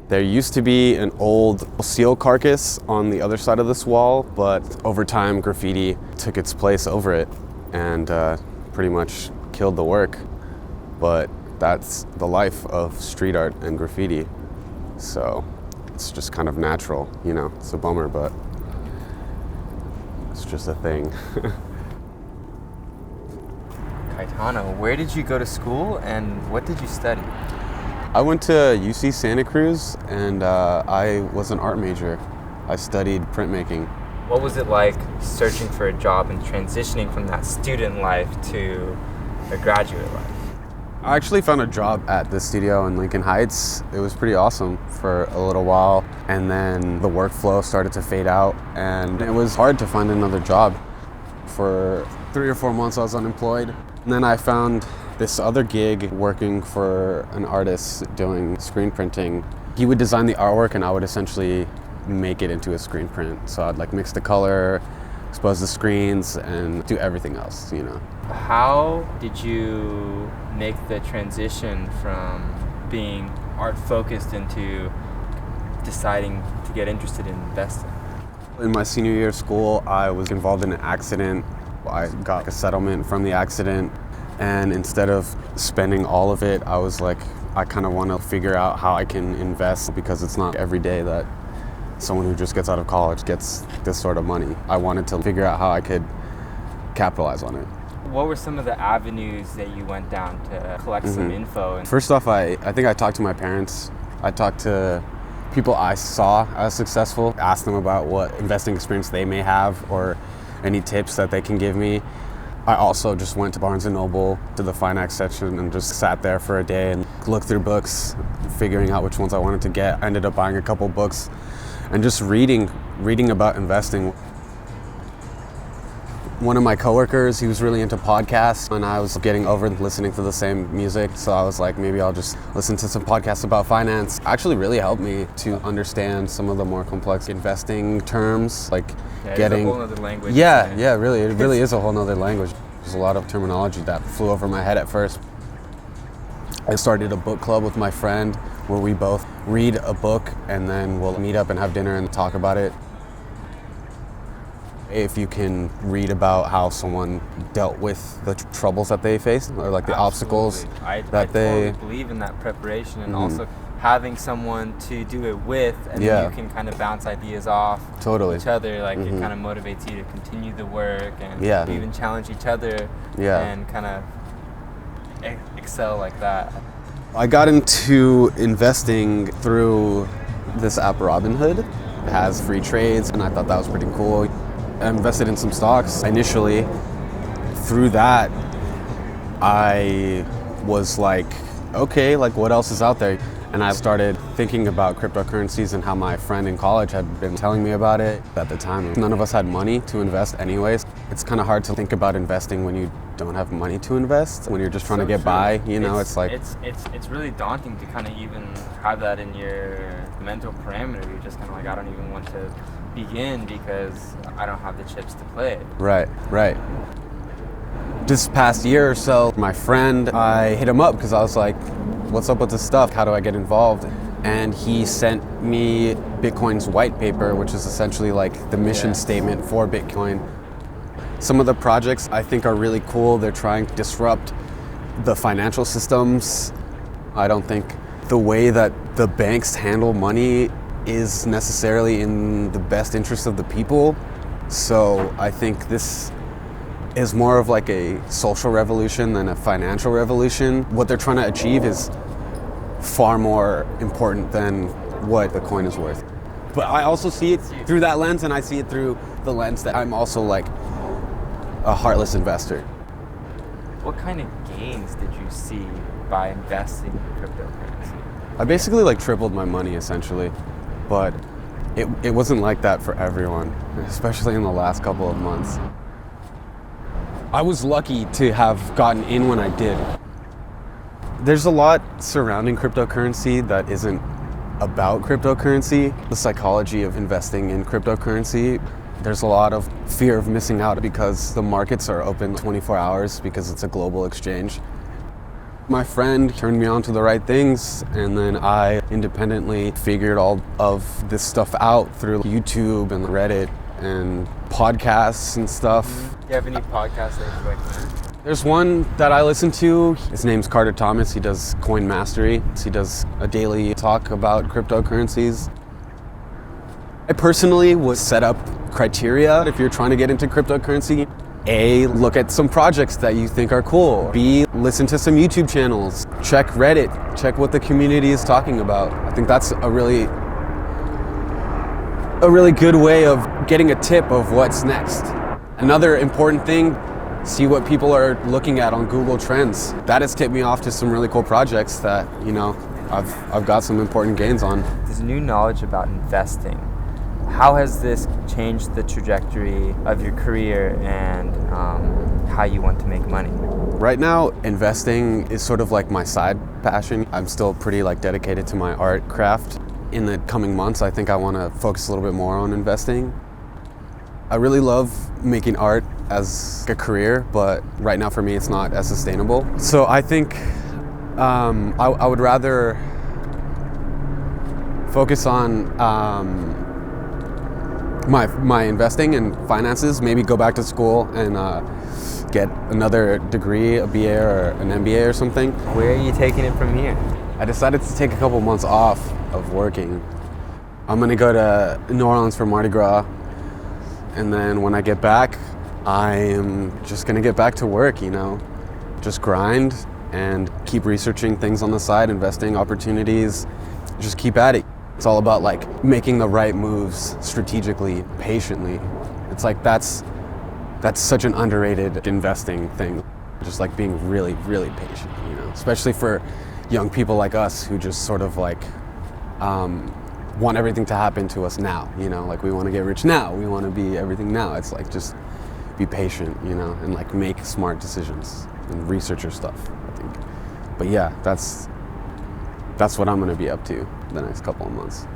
There used to be an old seal carcass on the other side of this wall, but over time graffiti took its place over it and pretty much killed the work. But that's the life of street art and graffiti. So it's just kind of natural, you know, it's a bummer, but it's just a thing. Caetano, where did you go to school and what did you study? I went to UC Santa Cruz and I was an art major. I studied printmaking. What was it like searching for a job and transitioning from that student life to a graduate life? I actually found a job at the studio in Lincoln Heights. It was pretty awesome for a little while, and then the workflow started to fade out and it was hard to find another job. For 3 or 4 months I was unemployed, and then I found this other gig working for an artist doing screen printing. He would design the artwork and I would essentially make it into a screen print. So I'd like mix the color, expose the screens, and do everything else, you know. How did you make the transition from being art focused into deciding to get interested in investing? In my senior year of school, I was involved in an accident. I got a settlement from the accident. And instead of spending all of it, I was like, I kind of want to figure out how I can invest, because it's not every day that someone who just gets out of college gets this sort of money. I wanted to figure out how I could capitalize on it. What were some of the avenues that you went down to collect some info? First off, I think I talked to my parents. I talked to people I saw as successful, asked them about what investing experience they may have or any tips that they can give me. I also just went to Barnes & Noble, to the Fine section, and just sat there for a day and looked through books, figuring out which ones I wanted to get. I ended up buying a couple books and just reading about investing. One of my coworkers, he was really into podcasts, and I was getting over listening to the same music, so I was like, maybe I'll just listen to some podcasts about finance. It actually really helped me to understand some of the more complex investing terms, like getting... It's a whole other language. Yeah, really, it really is a whole other language. There's a lot of terminology that flew over my head at first. I started a book club with my friend where we both read a book and then we'll meet up and have dinner and talk about it. If you can read about how someone dealt with the troubles that they faced, or like the obstacles I they... totally believe in that preparation, and also having someone to do it with, and then you can kind of bounce ideas off each other. Like it kind of motivates you to continue the work and even challenge each other and kind of excel like that. I got into investing through this app Robinhood. It has free trades, and I thought that was pretty cool. I invested in some stocks initially. Through that, I was like, okay, like what else is out there? And I started thinking about cryptocurrencies and how my friend in college had been telling me about it. At the time, none of us had money to invest anyways. It's kind of hard to think about investing when you don't have money to invest, when you're just trying to get by, you know, it's like... It's really daunting to kind of even have that in your mental parameter. You're just kind of like, I don't even want to begin because I don't have the chips to play it. Right. This past year or so, my friend, I hit him up because I was like, what's up with this stuff? How do I get involved? And he sent me Bitcoin's white paper, which is essentially like the mission statement for Bitcoin. Some of the projects I think are really cool. They're trying to disrupt the financial systems. I don't think the way that the banks handle money is necessarily in the best interest of the people. So I think this is more of like a social revolution than a financial revolution. What they're trying to achieve is far more important than what the coin is worth. But I also see it through that lens, and I see it through the lens that I'm also like a heartless investor. What kind of gains did you see by investing in cryptocurrency? I basically like tripled my money essentially, but it wasn't like that for everyone, especially in the last couple of months. I was lucky to have gotten in when I did. There's a lot surrounding cryptocurrency that isn't about cryptocurrency. The psychology of investing in cryptocurrency. There's a lot of fear of missing out because the markets are open 24 hours because it's a global exchange. My friend turned me on to the right things, and then I independently figured all of this stuff out through YouTube and Reddit and podcasts and stuff. Do you have any podcasts that you recommend? There's one that I listen to. His name's Carter Thomas. He does Coin Mastery. He does a daily talk about cryptocurrencies. I personally would set up criteria if you're trying to get into cryptocurrency. A, look at some projects that you think are cool. B, listen to some YouTube channels. Check Reddit. Check what the community is talking about. I think that's a really good way of getting a tip of what's next. Another important thing, see what people are looking at on Google Trends. That has tipped me off to some really cool projects that, I've got some important gains on. There's new knowledge about investing. How has this changed the trajectory of your career and how you want to make money? Right now, investing is sort of like my side passion. I'm still pretty dedicated to my art craft. In the coming months, I think I want to focus a little bit more on investing. I really love making art as a career, but right now for me, it's not as sustainable. So I think I would rather focus on my investing and finances, maybe go back to school and get another degree, a BA or an MBA or something. Where are you taking it from here? I decided to take a couple months off of working. I'm gonna go to New Orleans for Mardi Gras, and then when I get back, I am just gonna get back to work, just grind and keep researching things on the side, investing opportunities, just keep at it. It's all about making the right moves strategically, patiently. It's that's such an underrated investing thing. Just being really, really patient, especially for young people like us who just sort of want everything to happen to us now, we want to get rich now, we want to be everything now. It's just be patient, and make smart decisions and research your stuff, I think. But yeah, that's what I'm going to be up to the next couple of months.